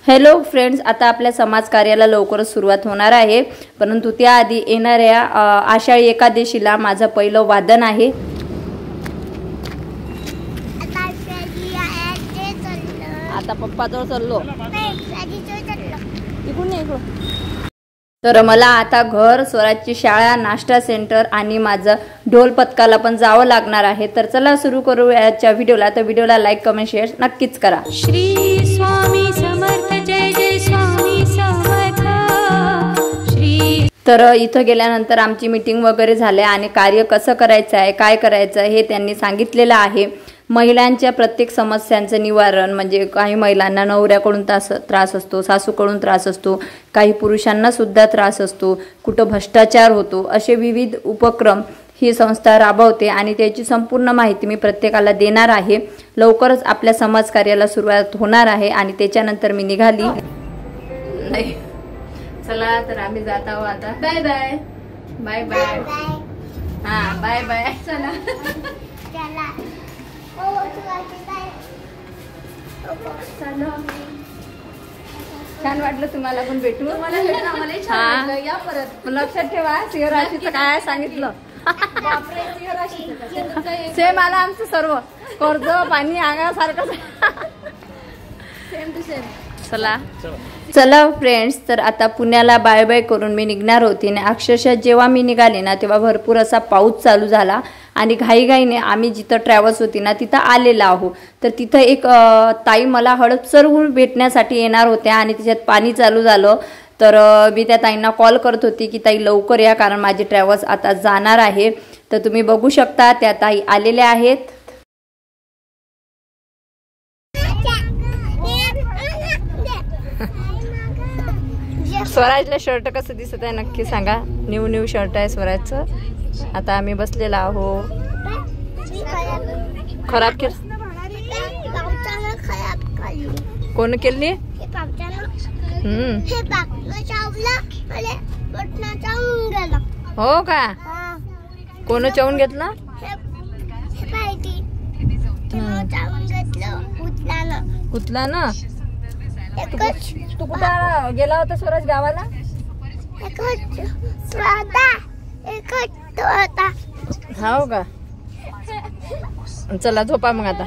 Hello friends, आता आपल्या समाज कार्याला लवकरच सुरुवात होणार आहे, परंतु त्याआधी येणाऱ्या आषाढी एकादशीला माझं पहिलं वादन आहे। आता पप्पाजवळ चाललो, तर मला आता घर, स्वराजची शाळा, नाश्ता सेंटर आणि माझं ढोल पथकाला पण जावं लागणार आहे। तर चला सुरू करू याच्या व्हिडिओला। तर व्हिडिओला लाईक, कमेंट, शेअर नक्कीच करा। श्री स्वामी समर्थ, जय जय स्वामी समर्थ। श्री तर इथं गेल्यानंतर आमची मीटिंग वगैरे झाले आणि कार्य कसं करायचं आहे, काय करायचं हे त्यांनी सांगितलेलं आहे। महिलांच्या प्रत्येक समस्यांचं निवारण, म्हणजे काही महिलांना नवऱ्याकडून त्रास असतो, सासूकडून त्रास असतो, काही पुरुषांना सुद्धा त्रास असतो, कुठं भ्रष्टाचार होतो, असे विविध उपक्रम ही संस्था राबवते आणि त्याची संपूर्ण माहिती मी प्रत्येकाला देणार आहे। लवकरच आपल्या समाज कार्याला सुरुवात होणार आहे आणि त्याच्यानंतर मी निघाली नाही। चला तर आम्ही जात आहोत आता। Bye bye bye bye. हां बाय बाय। चला चला। छान वाटलं तुम्हाला पण भेटून। या परत लक्षात ठेवा, सिंहराशीचं काय सांगितलं। सेम आला आमचं सर्व, कर्ज पाणी आगासारखं सेम टू सेम। चला चला फ्रेंड्स, तर आता पुण्याला बाय बाय करून मी निघणार होती आणि अक्षरशः जेव्हा मी निघाले ना तेव्हा भरपूर असा पाऊस चालू झाला आणि घाईघाईने आम्ही जिथं ट्रॅव्हल्स होती ना तिथं आलेला आहो। तर तिथं एक ताई मला हडपसरहून भेटण्यासाठी येणार होत्या आणि त्याच्यात पाणी चालू झालं। तर मी त्या ताईंना कॉल करत होती की ताई लवकर या, कारण माझे ट्रॅव्हल्स आता जाणार आहे। तर तुम्ही बघू शकता त्या ताई आलेल्या आहेत। स्वराजला शर्ट कसं दिसत आहे नक्की सांगा। न्यू न्यू शर्ट आहे स्वराजचं। आता आम्ही बसलेला आहो। खराब केलं कोण केली? हो का? कोण चावून घेतला? कुठला ना? तू कुठं गेला होता स्वराज गावाला? हो का? चला झोपा मग आता।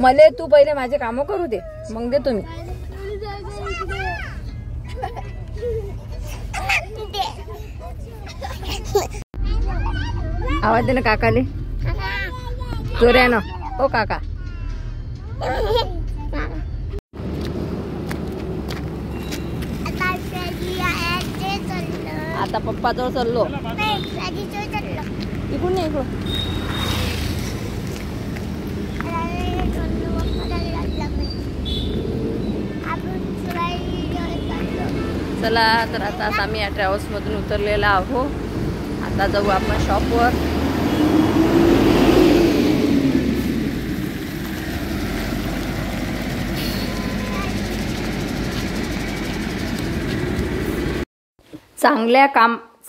मले तू पहिले माझे काम करू दे, मग दे तुम्ही। आवाज दे ना काकाले जोऱ्यानं। ओ काका आता पप्पाजवळ चाललो। इकडून नाही, इकडून। चला तर आता आम्ही या ट्रॅव्हल्स मधून उतरलेला आहो। आता जाऊ आपण शॉपवर।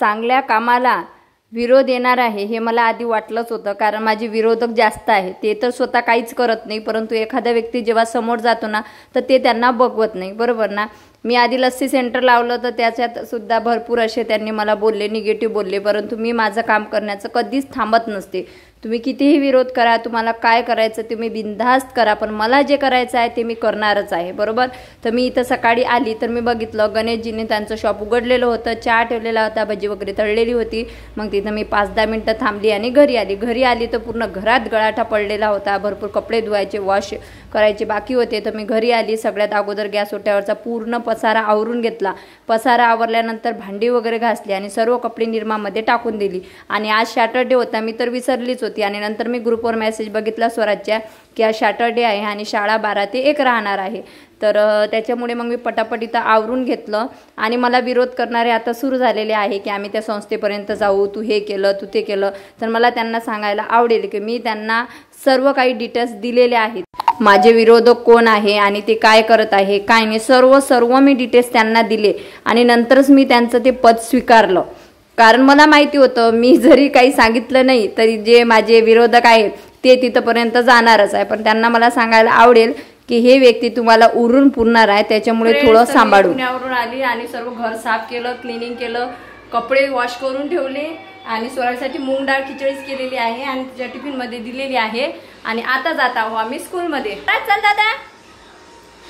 चांगल्या कामाला विरोध येणार आहे हे मला आधी वाटलंच होतं, कारण माझे विरोधक जास्त आहे। ते तर स्वतः काहीच करत नाही, परंतु एखादा व्यक्ती जेव्हा समोर जातो ना तर ते त्यांना बघवत नाही, बरोबर ना। मी आधी लस्सी सेंटर लावलं तर त्याच्यात सुद्धा भरपूर असे त्यांनी मला बोलले, निगेटिव्ह बोलले, परंतु मी माझं काम करण्याचं कधीच थांबत नसते। तुम्ही कितीही विरोध करा, तुम्हाला काय करायचं तुम्ही बिनधास्त करा, पण मला जे करायचं आहे ते मी करणारच आहे, बरोबर। तर मी इथं सकाळी आली तर मी बघितलं गणेशजीने त्यांचं शॉप उघडलेलं होतं, चहा ठेवलेला होता, भजी वगैरे तळलेली होती। मग तिथं मी 5-10 मिनिटं थांबली आणि घरी आली तर पूर्ण घरात गळाठा पडलेला होता, भरपूर कपडे धुवायचे, वॉश करायचे बाकी होते। तर मी घरी आली, सगळ्यात अगोदर गॅस ओट्यावरचा पूर्ण पसारा आवरून घेतला। पसारा आवरल्यानंतर भांडी वगैरे घासली आणि सर्व कपडे निरमामध्ये टाकून दिली। आणि आज सॅटर्डे होता, मी तर विसरलीच होती आणि नंतर मी ग्रुपवर मेसेज बघितला स्वराजच्या की आज सॅटर्डे आहे आणि शाळा 12 ते 1 राहणार आहे। तर त्याच्यामुळे मग मी पटापट इथं आवरून घेतलं आणि मला विरोध करणारे आता सुरू झालेले आहे की आम्ही त्या संस्थेपर्यंत जाऊ, तू हे केलं, तू ते केलं। तर मला त्यांना सांगायला आवडेल की मी त्यांना सर्व काही डिटेल्स दिलेले आहेत। माझे विरोधक कोण आहे आणि ते काय करत आहे काय नाही सर्व मी डिटेल्स त्यांना दिले आणि नंतरच मी त्यांचं ते पद स्वीकारलं। कारण मला माहिती होतं मी जरी काही सांगितलं नाही तरी जे माझे विरोधक आहेत ते तिथपर्यंत जाणारच आहे, पण त्यांना मला सांगायला आवडेल की हे व्यक्ती तुम्हाला उरून पुरणार आहे, त्याच्यामुळे थोडं सांभाळू. पुण्यावरून आली आणि सर्व घर साफ केलं, क्लिनिंग केलं, कपडे वॉश करून ठेवले आणि स्वराजसाठी मूग डाळ खिचडीच केलेली आहे आणि तिच्या टिफिन मध्ये दिलेली आहे. आणि आता जात आहो आम्ही स्कूलमध्ये. चल दादा,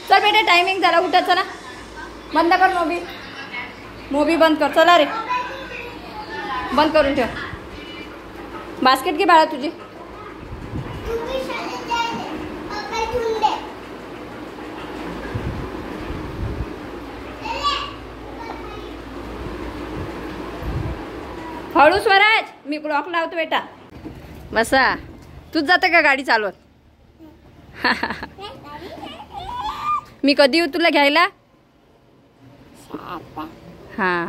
चल बेटा, टायमिंग झाला, उठा, चला. बंद कर मूवी बंद कर. चला रे, बंद करून ठेव. बास्केट घे बाळा तुझी. हळू स्वराज, मी क्लॉक लावतो बेटा. बसा, तूच जाते का गाडी चालवत? मी कधी येऊ तुला घ्यायला? हां.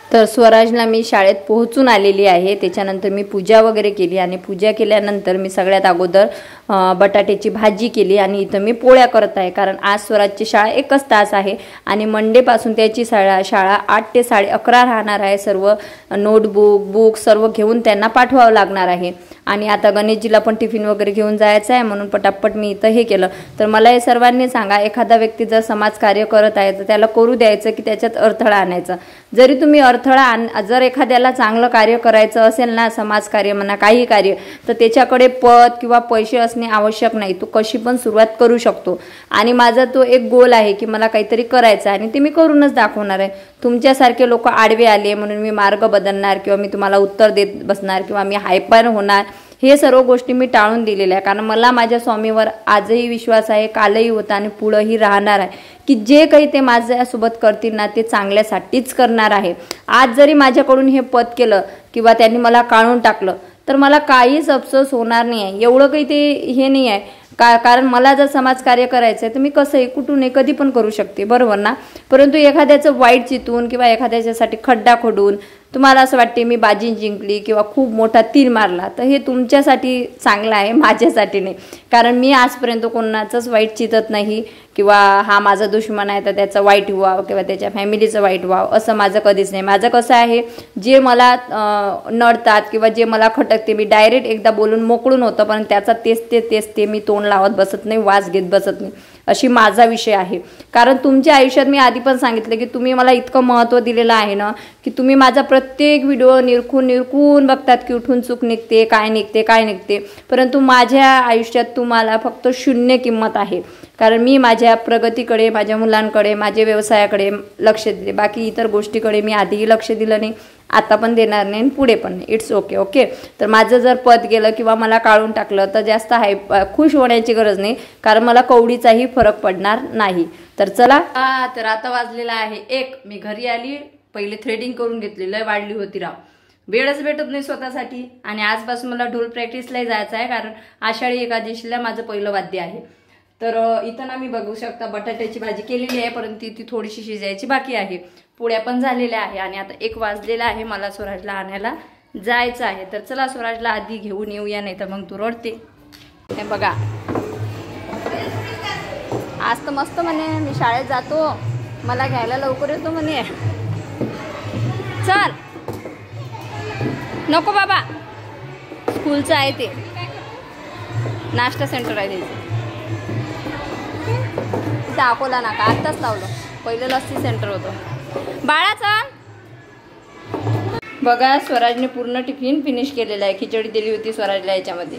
तर स्वराजला मी शाळेत पोहोचून आलेली आहे. त्याच्यानंतर मी पूजा वगैरे केली आणि पूजा केल्यानंतर मी सगळ्यात अगोदर बटाट्याची भाजी केली आणि इथं मी पोळ्या करत आहे. कारण आज स्वराजची शाळा 1च तास आहे आणि मंडेपासून त्याची शाळा 8 ते 11:30 राहणार आहे. सर्व नोटबुक बुक सर्व घेऊन त्यांना पाठवावं लागणार आहे. आणि आता गणेशजीला पण टिफिन वगैरे घेऊन जायचं आहे, म्हणून पटापट मी इथं हे केलं. तर मला हे सर्वांनी सांगा, एखादा व्यक्ती जर समाजकार्य करत आहे तर त्याला करू द्यायचं की त्याच्यात अडथळा आणायचा. जरी तुम्ही जर एखाद्याला चांगलं कार्य करायचं असेल ना, समाजकार्य म्हणा काही कार्य, तर त्याच्याकडे पद किंवा पैसे असणे आवश्यक नाही. तू कशी पण सुरुवात करू शकतो. आणि माझा तो एक गोल आहे की मला काहीतरी करायचं आहे आणि ते मी करूनच दाखवणार आहे. तुमच्यासारखे लोक आडवे आले म्हणून मी मार्ग बदलणार किंवा मी तुम्हाला उत्तर देत बसणार किंवा मी हायपर होणार, हे सर्व गोष्टी मी टाळून दिलेल्या आहे. कारण मला माझ्या स्वामीवर आजही विश्वास आहे, कालही होता आणि पुढंही राहणार आहे की जे काही ते माझ्यासोबत करतील ना ते चांगल्यासाठीच करणार आहे. आज जरी माझ्याकडून हे पद केलं किंवा त्यांनी मला काढून टाकलं तर मला काहीच अफसोस होणार नाही आहे. एवढं काही ते हे नाही आहे कारण मला जर समाजकार्य करायचं आहे तर मी कसंही कुठूनही कधी पण करू शकते, बरोबर ना. परंतु एखाद्याचं वाईट चितून किंवा एखाद्याच्यासाठी खड्डा खोडून तुम्हाला असं वाटते मी बाजी जिंकली किंवा खूप मोठा तीर मारला, तर हे तुमच्यासाठी चांगलं आहे, माझ्यासाठी नाही. कारण मी आजपर्यंत कोणाचंच वाईट चितत नाही किंवा हा माझा दुश्मन आहे तर त्याचं वाईट व्हावं किंवा त्याच्या फॅमिलीचं वाईट व्हावं असं माझं कधीच नाही. माझं कसं आहे, जे मला नडतात किंवा जे मला खटकते मी डायरेक्ट एकदा बोलून मोकळून होतं, पण त्याचा तेच ते मी तोंड लावत बसत नाही, वास घेत बसत नाही. अशी माझा विषय आहे. कारण तुमच्या आयुष्यात मी आधी पण सांगितलं की तुम्ही मला इतकं महत्त्व दिलेलं आहे ना की तुम्ही माझा प्रत्येक व्हिडिओ निरखून बघतात की उठून चूक निघते, काय निघते. परंतु माझ्या आयुष्यात तुम्हाला फक्त 0 किंमत आहे. कारण मी माझ्या प्रगतीकडे, माझ्या मुलांकडे, माझ्या व्यवसायाकडे लक्ष दिले. बाकी इतर गोष्टीकडे मी आधीही लक्ष दिलं नाही, आता पण देणार नाही आणि पुढे पण नाही. It's okay. तर माझं जर पद गेलं किंवा मला काढून टाकलं तर जास्त खुश होण्याची गरज नाही, कारण मला कवडीचाही फरक पडणार नाही. तर चला, तर आता वाजलेला आहे 1. मी घरी आली, पहिले थ्रेडिंग करून घेतली, लय वाढली होती राव, वेळच भेटत नाही स्वतःसाठी. आणि आजपासून मला ढोल प्रॅक्टिसला जायचं आहे कारण आषाढी एकादशीला माझं पहिलं वाद्य आहे. तर इथं ना मी बघू शकता बटाट्याची भाजी केलेली आहे, परंतु ती थोडीशी शिजायची बाकी आहे. पोळ्या पण झालेल्या आहे आणि आता 1 वाजलेला आहे, मला स्वराजला आणायला जायचं आहे. तर चला स्वराजला आधी घेऊन येऊया, नाही तर मग तू रडते. हे बघा, आज तर मस्त म्हणे मी शाळेत जातो, मला घ्यायला लवकर येतो म्हणे. चल, नको बाबा, स्कूलचं आहे ते, नाश्ता सेंटर आहे त्याचं. अकोला नाका आत्ताच लावलं, पहिलं लस्सी सेंटर होतं. बाळाचा बघा, स्वराजने पूर्ण टिफिन फिनिश केलेला आहे. खिचडी दिली होती स्वराजला याच्यामध्ये.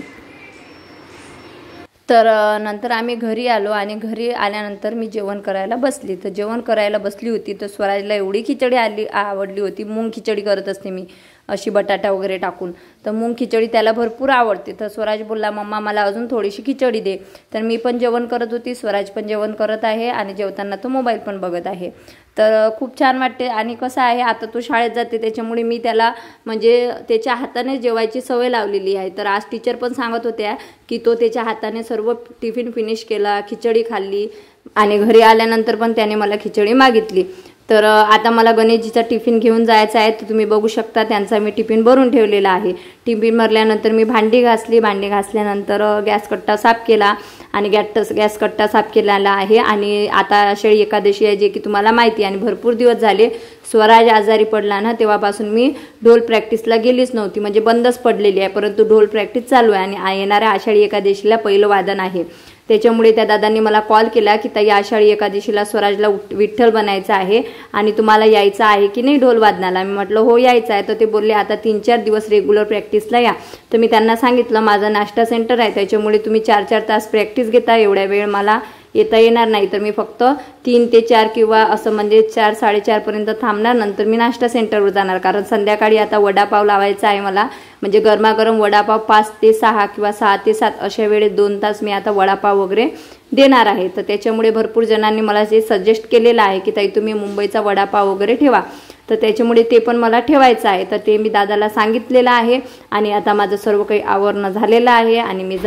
तर नंतर आम्ही घरी आलो आणि घरी आल्यानंतर मी जेवण करायला बसली. तर जेवण करायला बसली होती तर स्वराजला एवढी खिचडी आवडली होती. मूग खिचडी करत असते मी अशी बटाटा वगैरे टाकून, तर मूग खिचडी त्याला भरपूर आवडते. तर स्वराज बोलला, मम्मा मला अजून थोडीशी खिचडी दे. तर मी पण जेवण करत होती, स्वराज पण जेवण करत आहे आणि जेवताना तो मोबाईल पण बघत आहे. तर खूप छान वाटते. आणि कसं आहे, आता तो शाळेत जाते त्याच्यामुळे मी त्याला म्हणजे त्याच्या हाताने जेवायची सवय लावलेली आहे. तर आज टीचर पण सांगत होत्या की तो त्याच्या हाताने सर्व टिफिन फिनिश केला, खिचडी खाल्ली आणि घरी आल्यानंतर पण त्याने मला खिचडी मागितली. तर आता मला गणेशजीचा टिफिन घेऊन जायचा आहे. तर तुम्ही बघू शकता त्यांचा मी टिफिन भरून ठेवलेला आहे. टिफिन भरल्यानंतर मी भांडी घासल्यानंतर गॅस कट्टा साफ केला आणि गॅस कट्टा साफ केलेला आहे. आणि आता आषाढी एकादशी आहे, जे की तुम्हाला माहिती आहे. आणि भरपूर दिवस झाले स्वराज आजारी पडला ना, तेव्हापासून मी ढोल प्रॅक्टिसला गेलीच नव्हती, म्हणजे बंदच पडलेली आहे. परंतु ढोल प्रॅक्टिस चालू आहे आणि येणाऱ्या आषाढी एकादशीला पहिलं वादन आहे. त्याच्यामुळे त्या दादांनी मला कॉल केला की ताई आषाढी एकादशीला स्वराजला विठ्ठल बनायचं आहे आणि तुम्हाला यायचं आहे की नाही ढोल वादनाला. मी म्हटलं हो यायचं आहे. तर ते बोलले आता 3-4 दिवस रेग्युलर प्रॅक्टिसला या. तर मी त्यांना सांगितलं माझं नाश्ता सेंटर आहे, त्याच्यामुळे तुम्ही 4-4 तास प्रॅक्टिस घेता, एवढ्या वेळ मला येता येणार नाही. तर मी फक्त 3 ते 4 किंवा असं म्हणजे 4-4:30 पर्यंत थांबणार, नंतर मी नाश्ता सेंटरवर जाणार. कारण संध्याकाळी आता वडापाव लावायचा आहे मला, म्हणजे गरमागरम वडापाव 5 ते 6 किंवा 6 ते 7 अशा वेळेत 2 तास मी आता वडापाव वगैरे देणार आहे. तर त्याच्यामुळे भरपूर जणांनी मला जे सजेस्ट केलेलं आहे की ताई तुम्ही मुंबईचा वडापाव वगैरे ठेवा, तर त्याच्यामुळे ते पण मला ठेवायचं आहे. तर ते मी दादाला सांगितलेलं आहे आणि आता माझं सर्व काही आवरणं झालेलं आहे आणि मी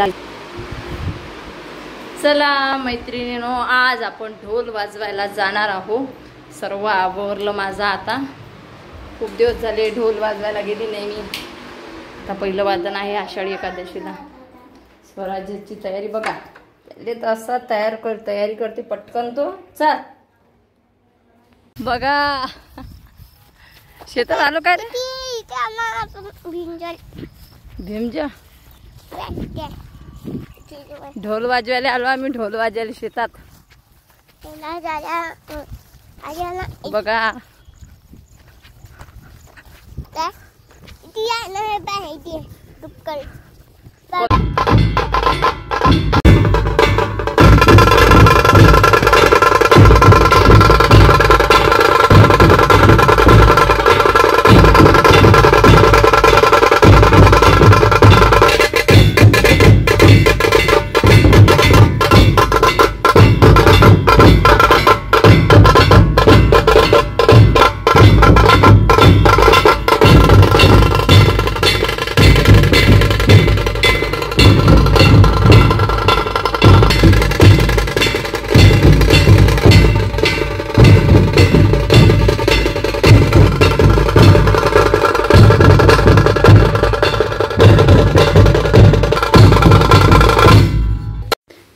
चला मैत्रिणींनो, आज आपण ढोल वाजवायला जाणार आहोत. सर्व आवरलं माझं आता, खूप दिवस झाले ढोल वाजवायला गेली नाही मी. आता पहिलं वादन आहे आषाढी एकादशीला. स्वराज्याची तयारी बघा, पहिले तर असा तयारी करते पटकन तो. चल बघा शेतात आलो काय रे भीमजा, ढोल वाजवायला आलो आम्ही. ढोल वाजवायला शेतात बघा.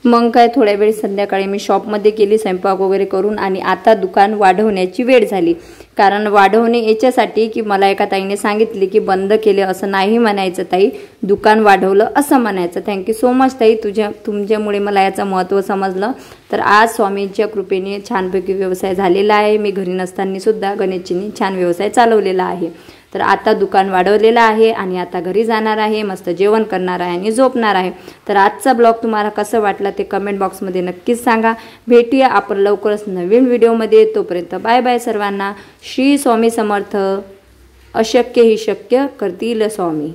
मग काय थोड्या वेळ संध्याकाळी मी शॉपमध्ये गेली स्वयंपाक वगैरे करून. आणि आता दुकान वाढवण्याची वेळ झाली. कारण वाढवणे याच्यासाठी की मला एका ताईने सांगितले की बंद केले असं नाही म्हणायचं ताई, दुकान वाढवलं असं म्हणायचं. थँक्यू सो मच ताई, तुमच्यामुळे मला याचं महत्त्व समजलं. तर आज स्वामींच्या कृपेने छानपैकी व्यवसाय झालेला आहे. मी घरी नसताना सुद्धा गणेशजींनी छान व्यवसाय चालवलेला आहे. तर आता दुकान वाढवलेलं आहे आणि आता घरी जाणार आहे, मस्त जेवण करणार आहे आणि झोपणार आहे. तर आजचा ब्लॉग तुम्हाला कसं वाटला ते कमेंट बॉक्समध्ये नक्कीच सांगा. भेटूया आपण लवकरच नवीन व्हिडिओमध्ये. तोपर्यंत बाय बाय सर्वांना. श्री स्वामी समर्थ. अशक्य ही शक्य करतील स्वामी.